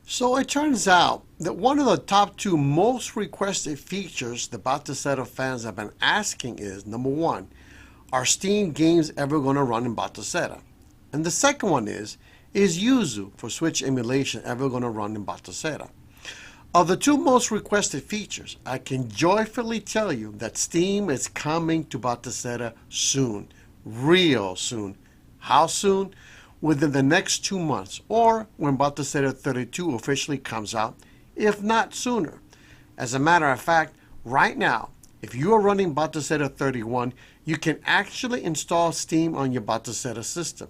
So it turns out that one of the top two most requested features the Batoceta fans have been asking is, number one, are Steam games ever going to run in Batoceta? And the second one is Yuzu for Switch emulation ever going to run in Batoceta? Of the two most requested features, I can joyfully tell you that Steam is coming to Batoceta soon. Real soon. How soon? Within the next 2 months, or when Batoceta 32 officially comes out, if not sooner. As a matter of fact, right now, if you are running Batoceta 31, you can actually install Steam on your Batoceta system.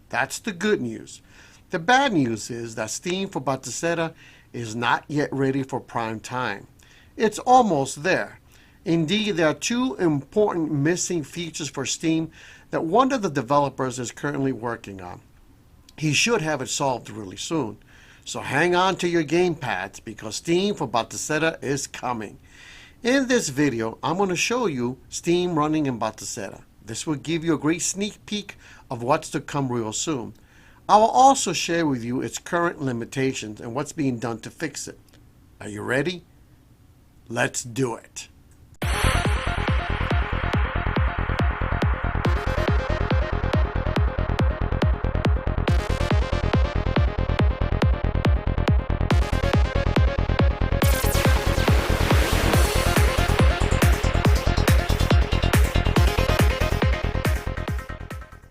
That's the good news. The bad news is that Steam for Batoceta is not yet ready for prime time. It's almost there. Indeed, there are two important missing features for Steam that one of the developers is currently working on. He should have it solved really soon. So hang on to your gamepads because Steam for Batoceta is coming. In this video, I'm going to show you Steam running in Batoceta. This will give you a great sneak peek of what's to come real soon. I will also share with you its current limitations and what's being done to fix it. Are you ready? Let's do it.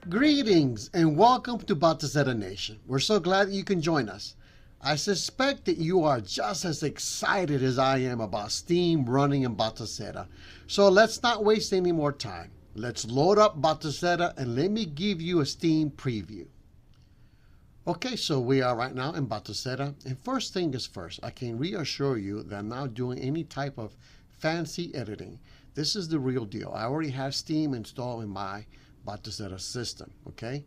Greetings and welcome to Batoceta Nation. We're so glad that you can join us. I suspect that you are just as excited as I am about Steam running in Batoceta. So let's not waste any more time. Let's load up Batoceta and let me give you a Steam preview. Okay, so we are right now in Batoceta, and first thing is first, I can reassure you that I'm not doing any type of fancy editing. This is the real deal. I already have Steam installed in my Batoceta system, okay?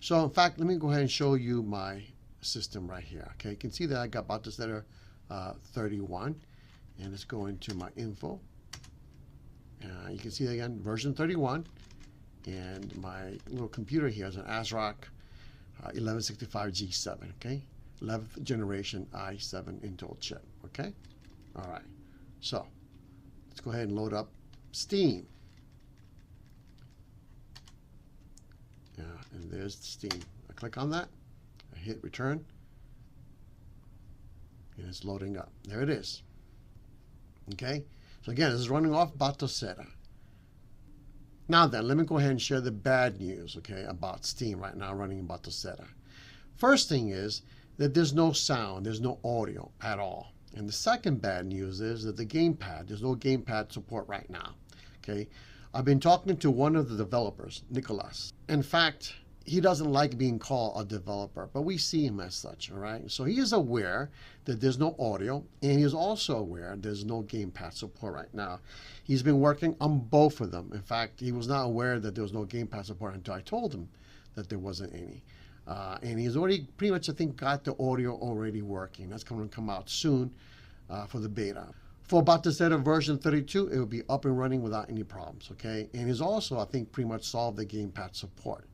So in fact, let me go ahead and show you my system right here, okay? You can see that I got Batoceta 31, and let's go into my info. You can see that again, version 31, and my little computer here is an ASRock 1165 G7, okay? 11th generation i7 Intel chip, okay? All right, so let's go ahead and load up Steam. And there's Steam. I click on that, I hit return, and it's loading up. There it is. Okay, so again, this is running off Batoceta. Now then, let me go ahead and share the bad news, okay, about Steam right now running in Batoceta. First thing is that there's no sound, there's no audio at all. And the second bad news is that the gamepad, there's no gamepad support right now, okay? I've been talking to one of the developers, Nicholas. In fact, he doesn't like being called a developer, but we see him as such, all right? So he is aware that there's no audio, and he's also aware there's no gamepad support right now. He's been working on both of them. In fact, he was not aware that there was no gamepad support until I told him that there wasn't any. And he's already pretty much, I think, got the audio already working. That's going to come out soon for the beta. For Batoceta version 32, it will be up and running without any problems, okay? And he's also, I think, pretty much solved the gamepad support.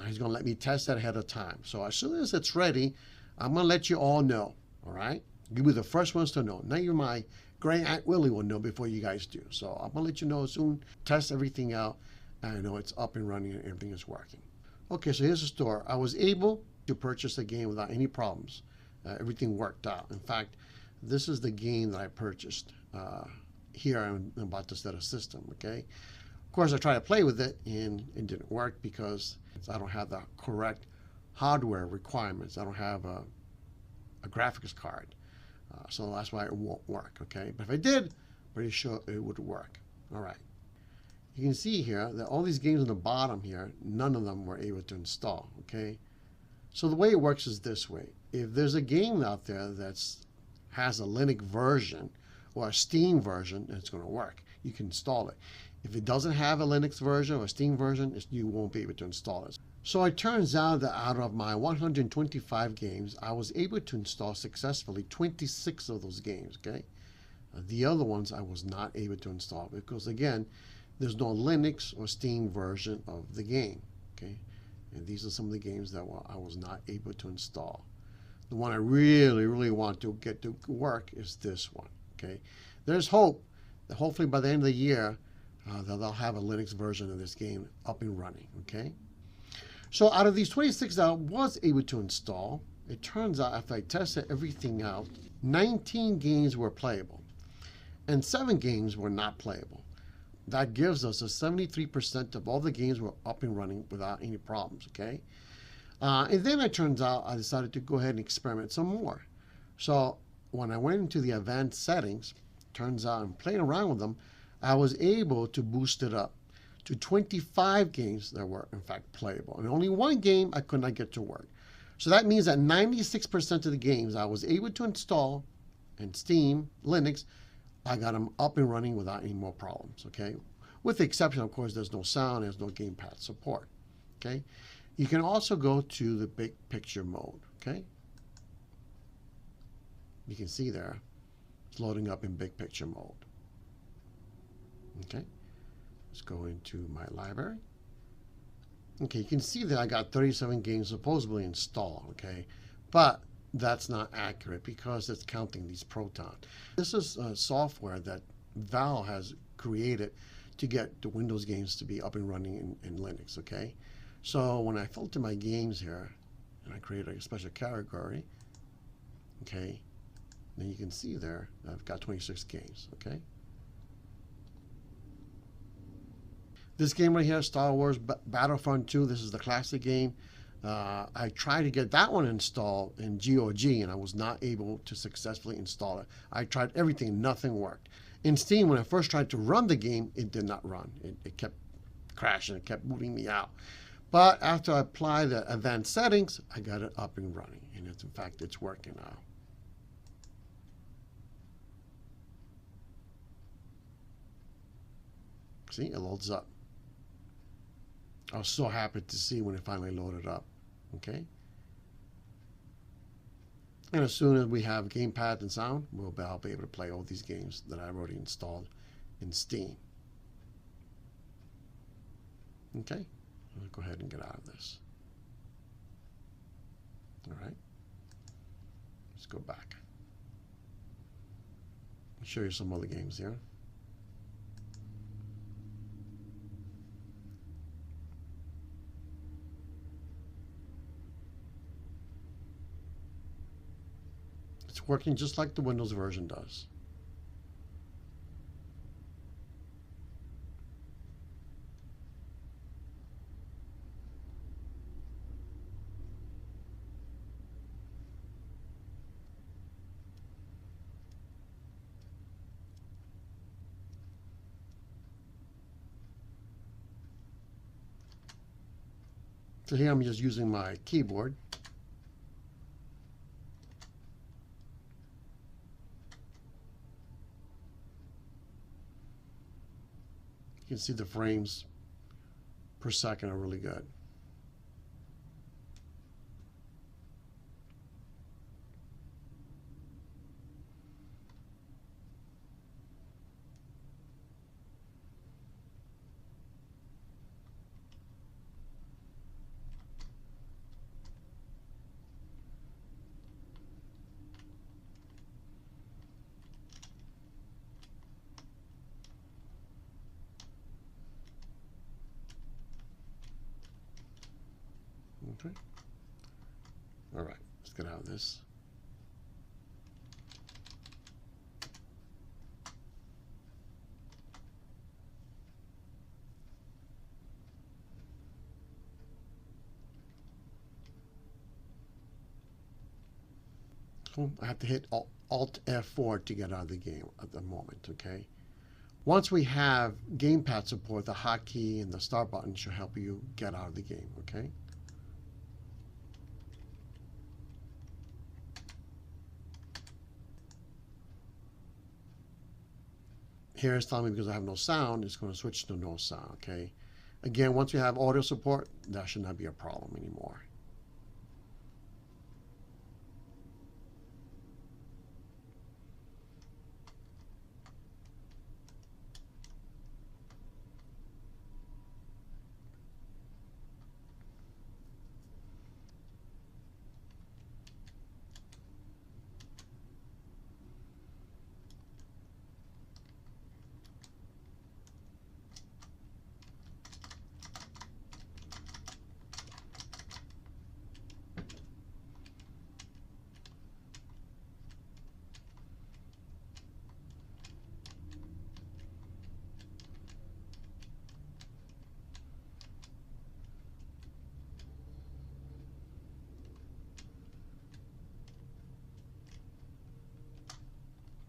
He's going to let me test that ahead of time. So as soon as it's ready, I'm going to let you all know, all right? You'll be the first ones to know. Not even my great Aunt Willie will know before you guys do. So I'm going to let you know soon, test everything out, and I know it's up and running and everything is working. Okay, so here's the store. I was able to purchase the game without any problems. Everything worked out. In fact, this is the game that I purchased here in Batoceta system, okay? Of course, I tried to play with it, and it didn't work because I don't have the correct hardware requirements. I don't have a graphics card. So that's why it won't work, okay? But if I did, pretty sure it would work. All right. You can see here that all these games on the bottom here, none of them were able to install, okay? So the way it works is this way. If there's a game out there that's has a Linux version or a Steam version, it's going to work. You can install it. If it doesn't have a Linux version or a Steam version, you won't be able to install it. So it turns out that out of my 125 games, I was able to install successfully 26 of those games, okay? The other ones I was not able to install because, again, there's no Linux or Steam version of the game, okay? And these are some of the games that I was not able to install. The one I really want to get to work is this one. Okay, there's hope that hopefully by the end of the year they'll have a Linux version of this game up and running. Okay, so out of these 26 that I was able to install, it turns out after I tested everything out, 19 games were playable and 7 games were not playable. That gives us a 73% of all the games were up and running without any problems. Okay. And then it turns out I decided to go ahead and experiment some more. So when I went into the advanced settings, turns out I'm playing around with them, I was able to boost it up to 25 games that were in fact playable. And only one game I could not get to work. So that means that 96% of the games I was able to install in Steam, Linux, I got them up and running without any more problems. Okay, with the exception, of course, there's no sound, there's no gamepad support. Okay. You can also go to the big picture mode, okay? You can see there, it's loading up in big picture mode. Okay, let's go into my library. Okay, you can see that I got 37 games supposedly installed, okay? But that's not accurate because it's counting these Proton. This is software that Valve has created to get the Windows games to be up and running in Linux, okay? So when I filter my games here, and I create a special category, okay, then you can see there that I've got 26 games, okay. This game right here, Star Wars Battlefront 2, this is the classic game. I tried to get that one installed in GOG, and I was not able to successfully install it. I tried everything, nothing worked. In Steam, when I first tried to run the game, it did not run. It kept crashing, it kept moving me out. But after I apply the advanced settings, I got it up and running. And in fact, it's working now. See, it loads up. I was so happy to see when it finally loaded up. Okay. And as soon as we have gamepad and sound, I'll be able to play all these games that I've already installed in Steam. Okay. I'll go ahead and get out of this. All right. Let's go back. I'll show you some other games here. It's working just like the Windows version does. So here I'm just using my keyboard. You can see the frames per second are really good. Okay. All right, let's get out of this. Cool. I have to hit Alt F4 to get out of the game at the moment, okay? Once we have gamepad support, the hotkey and the start button should help you get out of the game, okay? Here it's telling me because I have no sound, it's going to switch to no sound, okay? Again, once we have audio support, that should not be a problem anymore.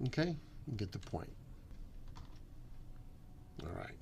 Okay, you get the point. All right.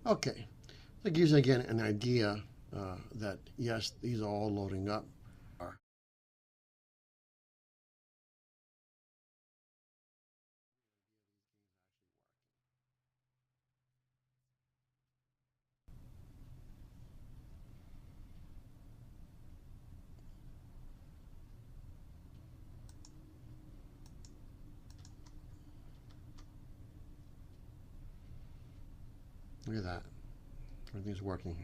Okay, that gives you again an idea that yes, these are all loading up. Look at that, everything's working.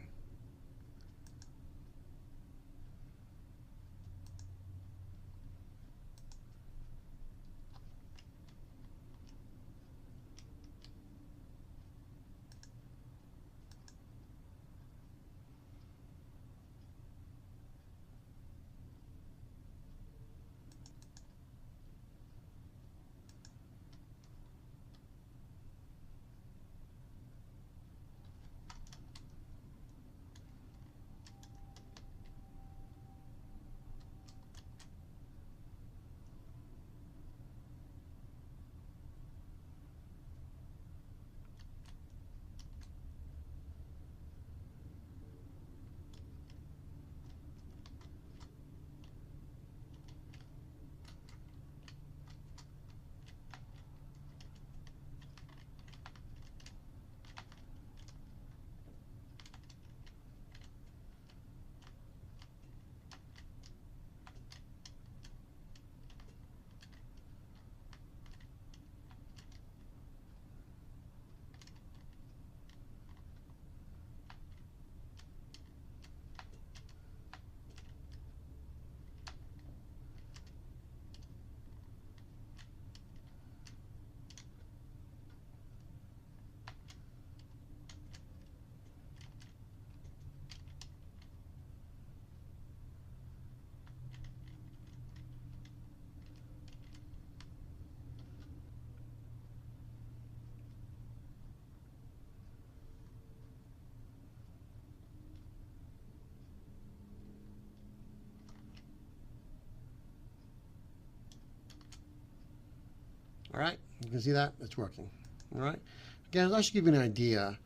All right, you can see that it's working. All right, again, that should give you an idea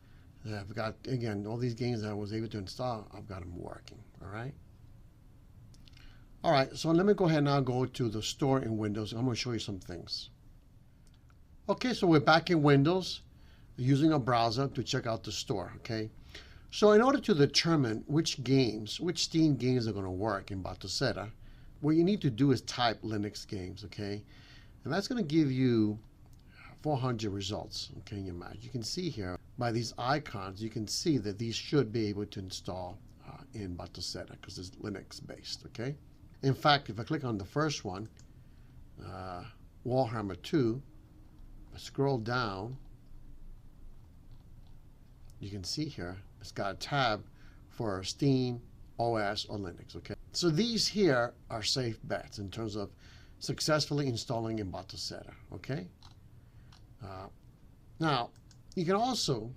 that I've got, again, all these games that I was able to install, I've got them working. All right. All right, so let me go ahead now, go to the store in Windows. I'm going to show you some things. Okay, so we're back in Windows using a browser to check out the store. Okay, so in order to determine which Steam games are going to work in Batocera, what you need to do is type Linux games. Okay, and that's going to give you 400 results. Okay, in your Mac. You can see here by these icons, you can see that these should be able to install in Batocera because it's Linux based. Okay. In fact, if I click on the first one, Warhammer 2, I scroll down, you can see here, it's got a tab for Steam, OS, or Linux, okay? So these here are safe bets in terms of successfully installing in Batocera, okay? Now, you can also,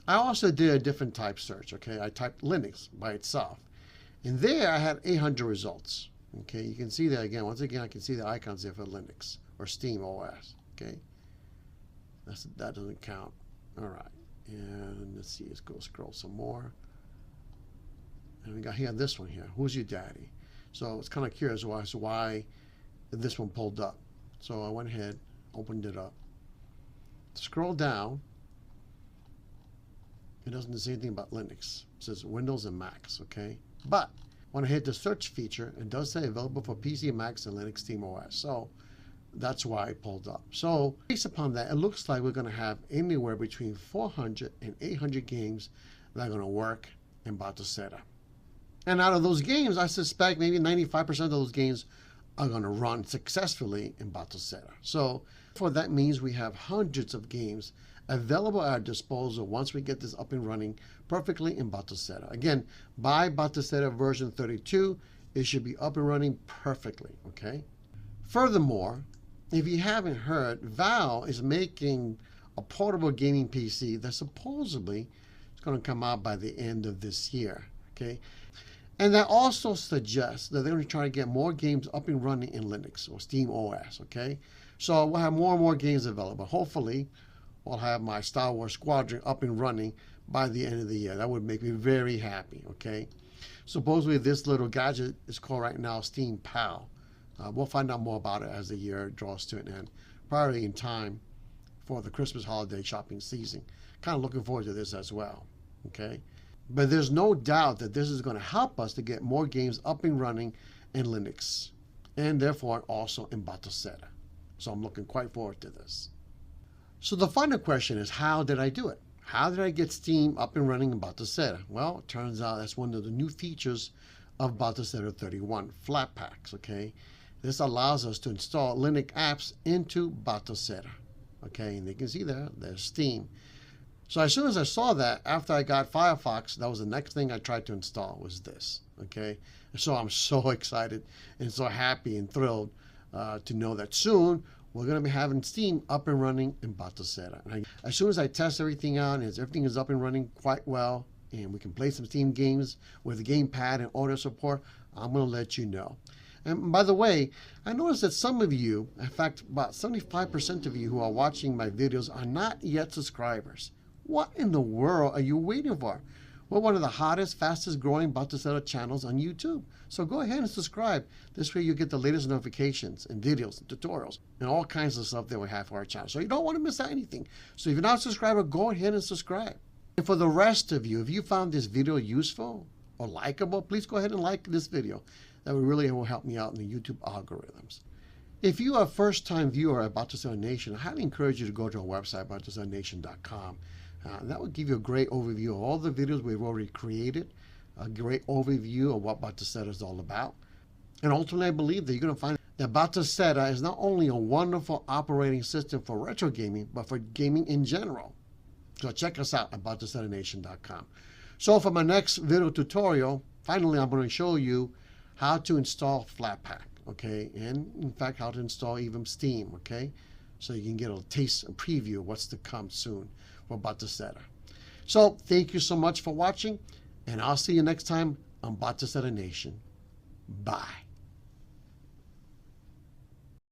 I also did a different type search, okay? I typed Linux by itself. And there I had 800 results. Okay, you can see that again. Once again, I can see the icons there for Linux or Steam OS. Okay, that doesn't count. All right, and let's see. Let's go scroll some more. And we got here this one here. Who's your daddy? So it's kind of curious why this one pulled up. So I went ahead, opened it up. Scroll down. It doesn't say anything about Linux. It says Windows and Macs. Okay. But when I hit the search feature, it does say available for PC, Macs, and Linux Steam OS. So that's why it pulled up. So based upon that, it looks like we're going to have anywhere between 400 and 800 games that are going to work in Batocera. And out of those games, I suspect maybe 95% of those games are going to run successfully in Batocera. So for that means we have hundreds of games available at our disposal once we get this up and running perfectly in Batocera. Again, by Batocera version 32, it should be up and running perfectly, okay? Furthermore, if you haven't heard, Valve is making a portable gaming PC that supposedly is going to come out by the end of this year, okay? And that also suggests that they're going to try to get more games up and running in Linux or Steam OS, okay? So we'll have more and more games available. Hopefully, I'll have my Star Wars Squadron up and running by the end of the year. That would make me very happy, okay? Supposedly this little gadget is called right now Steam Pal. We'll find out more about it as the year draws to an end, probably in time for the Christmas holiday shopping season. Kind of looking forward to this as well, okay? But there's no doubt that this is going to help us to get more games up and running in Linux, and therefore also in Batocera. So I'm looking quite forward to this. So the final question is, how did I do it? How did I get Steam up and running in Batocera? Well, it turns out that's one of the new features of Batocera 31, Flatpaks, okay? This allows us to install Linux apps into Batocera, okay? And you can see there's Steam. So as soon as I saw that, after I got Firefox, that was the next thing I tried to install was this, okay? And so I'm so excited and so happy and thrilled to know that soon we're going to be having Steam up and running in Batocera. And as soon as I test everything out and everything is up and running quite well, and we can play some Steam games with the gamepad and audio support, I'm going to let you know. And by the way, I noticed that some of you, in fact, about 75% of you who are watching my videos are not yet subscribers. What in the world are you waiting for? We're one of the hottest, fastest growing Batocera channels on YouTube. So go ahead and subscribe. This way you get the latest notifications and videos and tutorials and all kinds of stuff that we have for our channel. So you don't want to miss out anything. So if you're not a subscriber, go ahead and subscribe. And for the rest of you, if you found this video useful or likable, please go ahead and like this video. That really will help me out in the YouTube algorithms. If you are a first-time viewer at Batocera Nation, I highly encourage you to go to our website, BatoceraNation.com. That will give you a great overview of all the videos we've already created, a great overview of what Batocera is all about. And ultimately, I believe that you're going to find that Batocera is not only a wonderful operating system for retro gaming, but for gaming in general. So check us out at BatoceraNation.com. So for my next video tutorial, finally I'm going to show you how to install Flatpak, okay? And in fact, how to install even Steam, okay? So you can get a taste, a preview of what's to come soon for Batocera. So thank you so much for watching, and I'll see you next time on Batocera Nation. Bye.